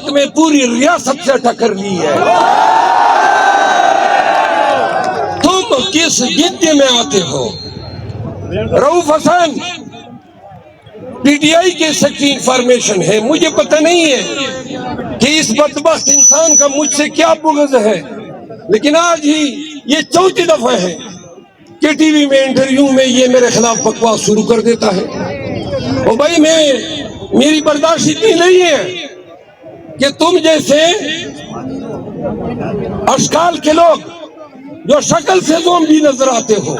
वक्त में पूरी रियासत से टक्कर ली है। तुम किस गिनती में आते हो? रऊफ हसन पीटीआई के सेक्रेटरी इंफॉर्मेशन है, मुझे पता नहीं है कि इस बदबख्त इंसान का मुझसे क्या बुग़्ज़ है, लेकिन आज ही ये चौथी दफा है कि टीवी में इंटरव्यू में ये मेरे खिलाफ बकवास शुरू कर देता है। और भाई मेरी बर्दाश्त इतनी नहीं है कि तुम जैसे अशकाल के लोग जो शक्ल से ज़ोंबी नजर आते हो,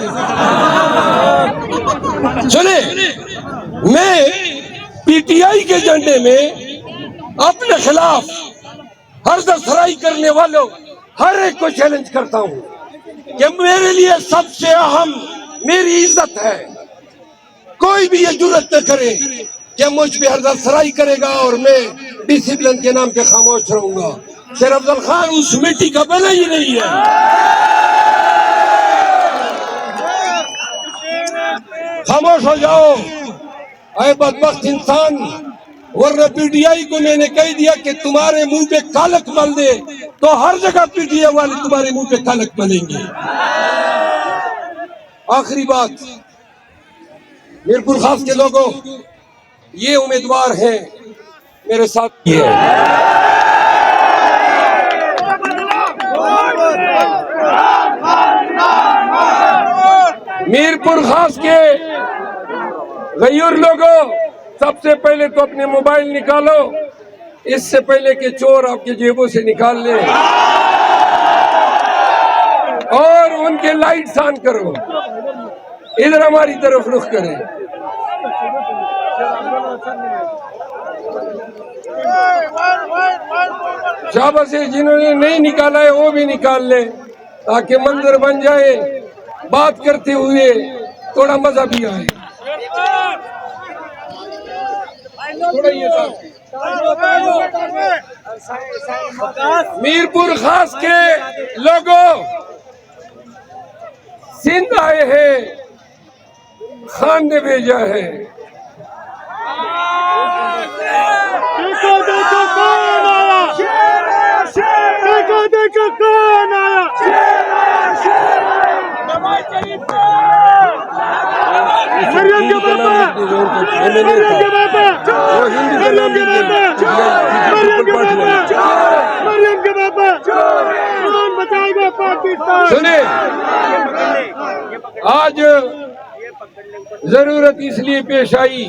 सुने, मैं पीटीआई के झंडे में अपने खिलाफ हर्ज़-सराई करने वालों हर एक को चैलेंज करता हूं कि मेरे लिए सबसे अहम मेरी इज्जत है। कोई भी ये जुर्रत न करे कि मुझ पे हर्ज़-सराई करेगा और मैं डिसिप्लिन के नाम पे खामोश रहूंगा। शेर अफजल खान उस मिट्टी का बना ही नहीं है। खामोश हो जाओ ऐ बदबख्त इंसान, वरना पीटीआई को मैंने कह दिया कि तुम्हारे मुंह पे कालक मल दे तो हर जगह पीटीआई वाले तुम्हारे मुंह पे कालक मलेंगे। आखिरी बात, मीरपुर खास के लोगों, ये उम्मीदवार हैं मेरे साथ ही है। मीरपुर खास के गयूर लोगों, सबसे पहले तो अपने मोबाइल निकालो, इससे पहले कि चोर आपकी जेबों से निकाल ले, और उनके लाइट्स ऑन करो, इधर हमारी तरफ रुख करें। शाबाश है, जिन्होंने नहीं निकाला है वो भी निकाल ले ताकि मंजर बन जाए, बात करते हुए थोड़ा मजा भी आए। मीरपुर खास के लोगों, सिंध आए हैं, खान ने भेजा है। देखो कौन आया, देखो कौन आया। मरियम के बाबा, मरियम के बाबा, मरियम के बाबा, मरियम के बाबा, मरियम के बाबा, कौन बचाएगा पाकिस्तान? सुने, आज जरूरत इसलिए पेश आई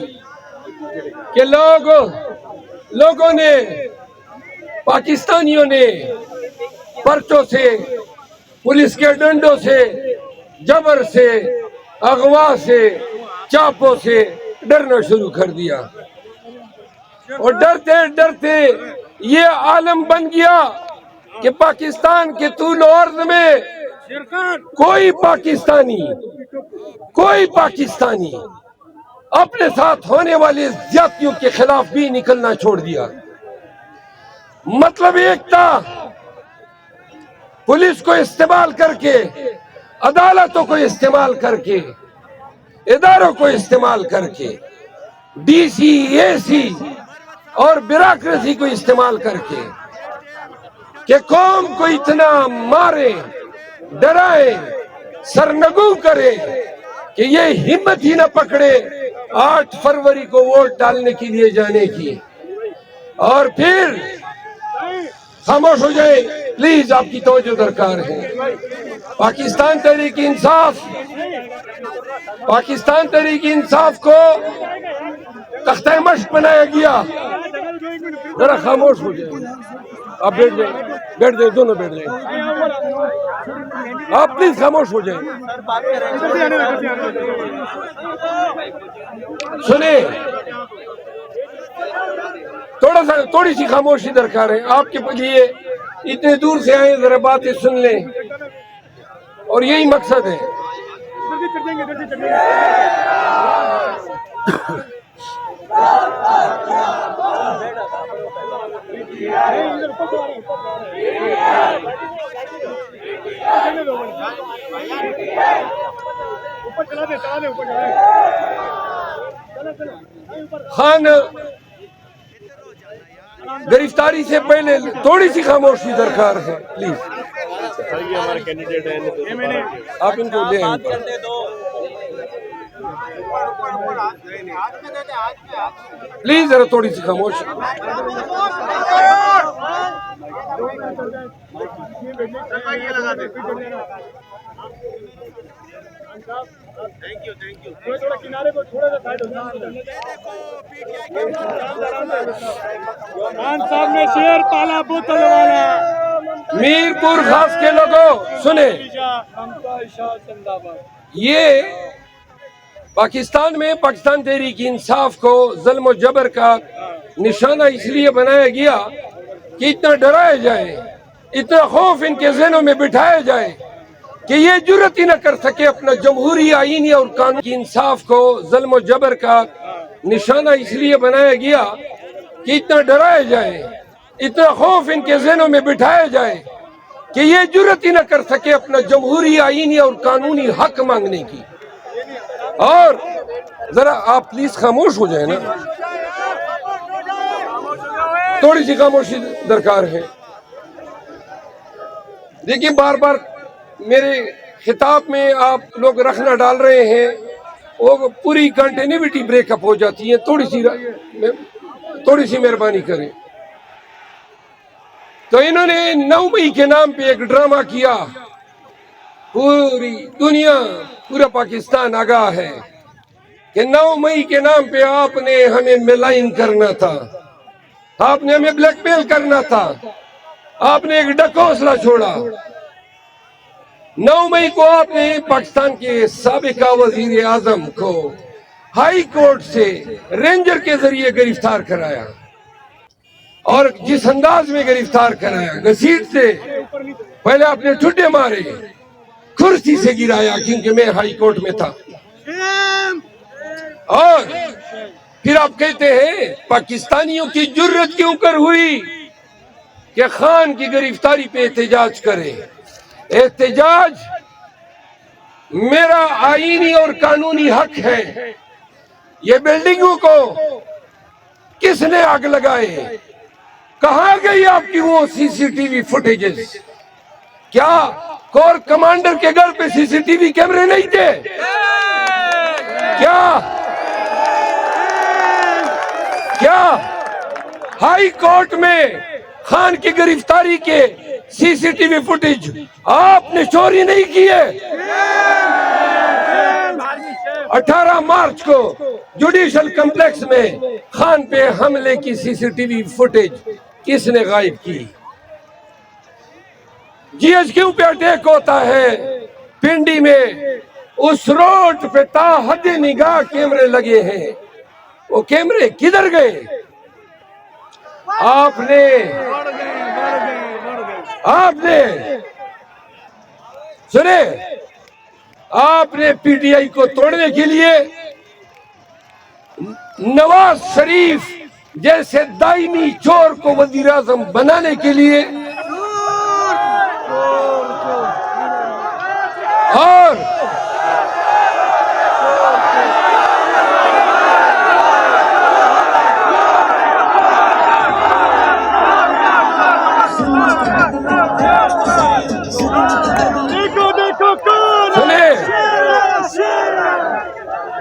कि लोगों ने, पाकिस्तानियों ने पर्चों से, पुलिस के डंडों से, जबर से, अगवा से, चापों से डरना शुरू कर दिया। और डरते डरते ये आलम बन गया कि पाकिस्तान के तूल अर्ज़ में कोई पाकिस्तानी अपने साथ होने वाले ज्यादतियों के खिलाफ भी निकलना छोड़ दिया। मतलब एक था पुलिस को इस्तेमाल करके, अदालतों को इस्तेमाल करके, इदारों को इस्तेमाल करके, डीसी, एसी और ब्यूरोक्रेसी को इस्तेमाल करके कि कौम को इतना मारे, डराए, सरनगू करे कि ये हिम्मत ही न पकड़े 8 फरवरी को वोट डालने के लिए जाने की, और फिर खामोश हो जाए। प्लीज, आपकी तवज्जो दरकार है। पाकिस्तान तहरीक इंसाफ को तख्ता मश्क बनाया गया। जरा खामोश हो जाए, आप बैठ जाए, दोनों बैठ जाए, आप प्लीज खामोश हो जाए। सुने, थोड़ी सी खामोशी दरकार है। आपके लिए इतने दूर से आए, जरा बातें सुन लें, और यही मकसद है। खान गिरफ्तारी से पहले थोड़ी सी खामोशी दरकार है प्लीज। हमारे कैंडिडेट है, आप इनको ले प्लीज, जरा थोड़ी सी खामोशी। थोड़ा किनारे को, थोड़ा सा साइड हो खान साहब ने शेर पाला बोतल वाला। मीरपुर खास के लोगों सुने, ये पाकिस्तान में पाकिस्तान तहरीक इंसाफ को जुल्म और जबर का निशाना इसलिए बनाया गया कि इतना डराया जाए, इतना खौफ इनके ज़हनों में बिठाया जाए कि ये जुर्रत ही न कर सके अपना जमहूरी आईनी और कानून की इंसाफ को जुल्म और जबर का निशाना इसलिए बनाया गया कि इतना डराया जाए, इतना खौफ इनके ज़हनों में बिठाया जाए कि ये जुर्रत ही न कर सके अपना जमहूरी आईनी और कानूनी हक मांगने की। और जरा आप प्लीज खामोश हो जाए ना, थोड़ी सी खामोशी दरकार है। देखिए बार बार मेरे खिताब में आप लोग रखना डाल रहे हैं, वो पूरी कंटिन्यूटी ब्रेकअप हो जाती है। थोड़ी सी मेहरबानी करें। तो इन्होंने 9 मई के नाम पे एक ड्रामा किया, पूरी दुनिया पूरा पाकिस्तान आगाह है कि 9 मई के नाम पे आपने हमें मिलाइन करना था, आपने हमें ब्लैकमेल करना था, आपने एक डकौसला छोड़ा। 9 मई को आपने पाकिस्तान के साबिका वजीर आजम को हाई कोर्ट से रेंजर के जरिए गिरफ्तार कराया, और जिस अंदाज में गिरफ्तार कराया, घसीट से पहले आपने ठुड्डे मारे, कुर्सी से गिराया क्योंकि मैं हाई कोर्ट में था, और फिर आप कहते हैं पाकिस्तानियों की जुर्रत क्यों कर हुई कि खान की गिरफ्तारी पे एहतजाज करें। एहतजाज मेरा आईनी और कानूनी हक है। ये बिल्डिंगों को किसने आग लगाए? कहाँ गई आपकी वो सीसीटीवी फुटेजेस? क्या कोर कमांडर के घर पे सीसीटीवी कैमरे नहीं थे? क्या हाई कोर्ट में खान की गिरफ्तारी के सीसीटीवी फुटेज आपने चोरी नहीं किए? 18 मार्च को जुडिशल कॉम्प्लेक्स में खान पे हमले की सीसीटीवी फुटेज किसने गायब की? GHQ पे अटैक होता है पिंडी में, उस रोड पे ताहद निगाह कैमरे लगे हैं, वो कैमरे किधर गए? आपने सुने, आपने PTI को तोड़ने के लिए नवाज शरीफ जैसे दाइमी चोर को वजीर आजम बनाने के लिए और सुने,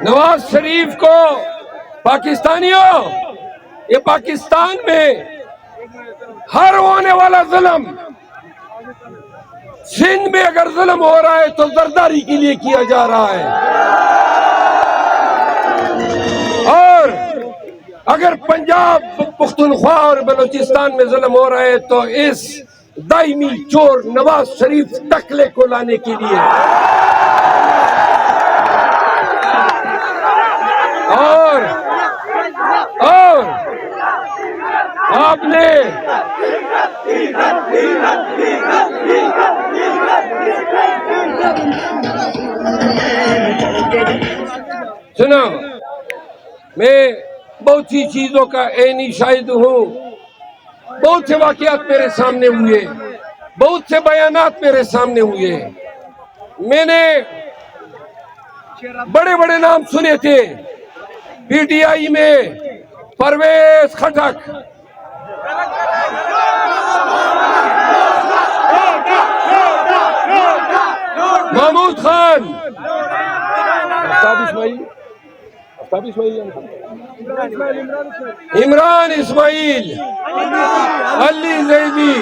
नवाज शरीफ को पाकिस्तानियों, ये पाकिस्तान में हर होने वाला जुल्म, सिंध में अगर जुल्म हो रहा है तो जरदारी के लिए किया जा रहा है, और अगर पंजाब पुख्तनख्वा और बलूचिस्तान में जुल्म हो रहा है तो इस दाइमी चोर नवाज शरीफ टकले को लाने के लिए। और आपने सुनो, मैं बहुत सी चीजों का ऐनी शाहिद हूँ, बहुत से वाकयात मेरे सामने हुए, बहुत से बयानात मेरे सामने हुए। मैंने बड़े बड़े नाम सुने थे, PTI में परवेज खटक, इमरान इमरान इस्माइल अली जैदी